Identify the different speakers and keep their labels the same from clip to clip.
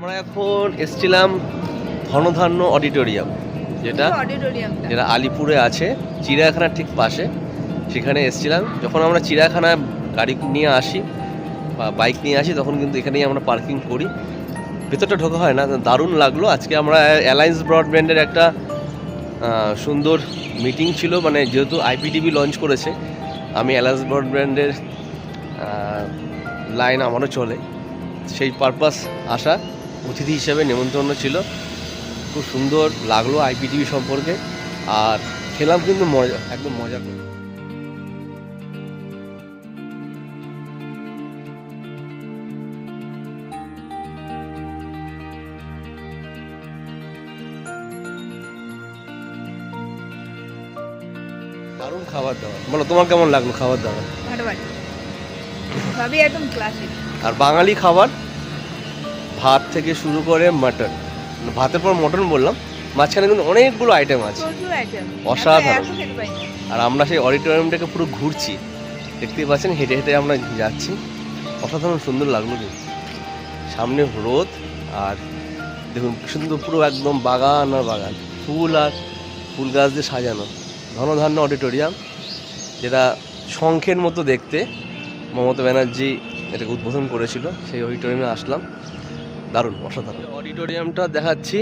Speaker 1: আমরা এখন এসেছিলাম ধনধান্য অডিটোরিয়াম, যেটা আলিপুরে আছে, চিড়িয়াখানার ঠিক পাশে। সেখানে এসেছিলাম। যখন আমরা চিড়িয়াখানায় গাড়ি নিয়ে আসি বা বাইক নিয়ে আসি, তখন কিন্তু এখানেই আমরা পার্কিং করি, ভেতরটা ঢোকা হয় না। দারুণ লাগলো। আজকে আমরা অ্যালায়েন্স ব্রডব্যান্ডের একটা সুন্দর মিটিং ছিল, মানে যেহেতু আইপিটিভি লঞ্চ করেছে, আমি অ্যালায়েন্স ব্রডব্যান্ডের লাইন আমারও চলে, সেই পারপাস আসা, অতিথি হিসেবে নেমন্তন্ন ছিল। খুব সুন্দর লাগলো আইপিটিভি সম্পর্কে, আর খেলাম কিন্তু মজা, একদম মজা করে। দারুণ খাবার দাবার। বলো তোমার কেমন লাগলো খাবার দাবার?
Speaker 2: সবই একদম ক্লাসিক।
Speaker 1: আর বাঙালি খাবার, ভাত থেকে শুরু করে মাটন, ভাতের পর মটন বললাম, মাঝখানে কিন্তু অনেকগুলো আইটেম আছে, অসাধারণ। আর আমরা সেই অডিটোরিয়ামটাকে পুরো ঘুরছি, দেখতেই পাচ্ছেন, হেঁটে হেঁটে আমরা যাচ্ছি। অসাধারণ সুন্দর লাগলো। সামনে রোদ, আর দেখুন সুন্দর পুরো একদম বাগান আর বাগান, ফুল আর ফুল গাছ দিয়ে সাজানো ধনধান্য অডিটোরিয়াম, যেটা শঙ্খের মতো দেখতে। মমতা ব্যানার্জি এটাকে উদ্বোধন করেছিল, সেই অডিটোরিয়ামে আসলাম। দারুণ, অসাধারণ। অডিটোরিয়ামটা দেখাচ্ছি,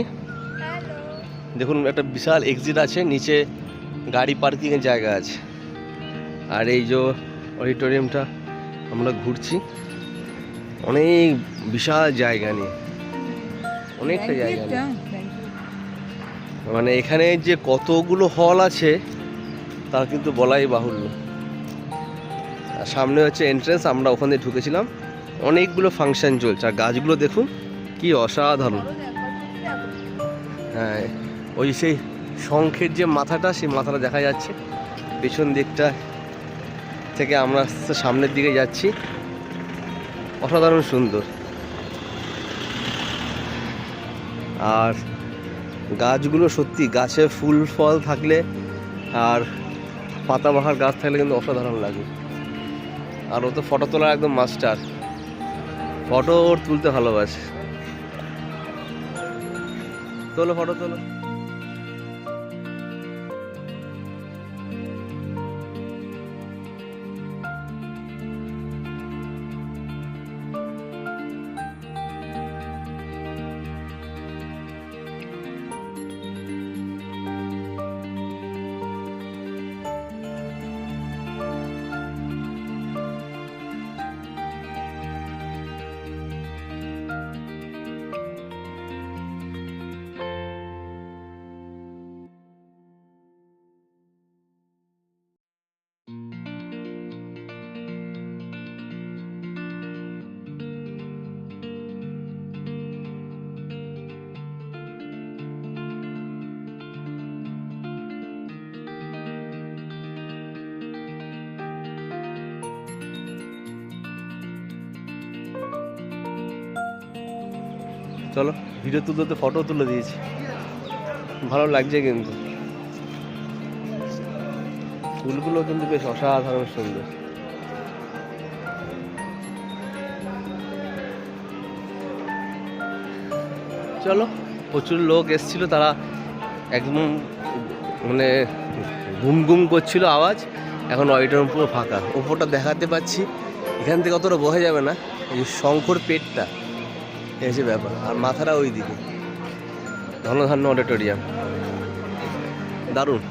Speaker 1: দেখুন একটা বিশাল এক্সিট আছে, নিচে গাড়ি পার্কিংয়ের জায়গা আছে। আর এই যে অডিটোরিয়ামটা আমরা ঘুরছি, অনেক বিশাল জায়গা নিয়ে, অনেকটা জায়গা নিয়ে, মানে এখানে যে কতগুলো হল আছে তার কিন্তু বলাই বাহুল্য। আর সামনে হচ্ছে এন্ট্রেন্স, আমরা ওখানে ঢুকেছিলাম। অনেকগুলো ফাংশন চলছে, আর গাছগুলো দেখুন কি অসাধারণ। হ্যাঁ, ওই সেই শঙ্খের যে মাথাটা, সেই মাথাটা দেখা যাচ্ছে পেছন দিকটা থেকে। আমরা সামনের দিকে যাচ্ছি, অসাধারণ সুন্দর। আর গাছগুলো সত্যি, গাছে ফুল ফল থাকলে আর পাতাবাহার গাছ থাকলে কিন্তু অসাধারণ লাগে। আর ও তো ফটো তোলার একদম মাস্টার, ফটো ওর তুলতে ভালোবাসে। তোলো, ফটো তোলো। চলো, ভিডিও তুলতে ফটো তুলে দিয়েছি, ভালো লাগছে। কিন্তু ফুলগুলো কিন্তু বেশ অসাধারণ সুন্দর। চলো, প্রচুর লোক এসছিল, তারা একদম মানে ঘুম ঘুম করছিল আওয়াজ। এখন অডিটোরিয়াম পুরো ফাঁকা। ওপরটা দেখাতে পাচ্ছি, এখান থেকে অতটা বোঝা যাবে না, এই যে শঙ্খর পেটটা এসে ব্যাপার, আর মাথাটা ওই দিকে। ধনধান্য অডিটোরিয়াম, দারুণ।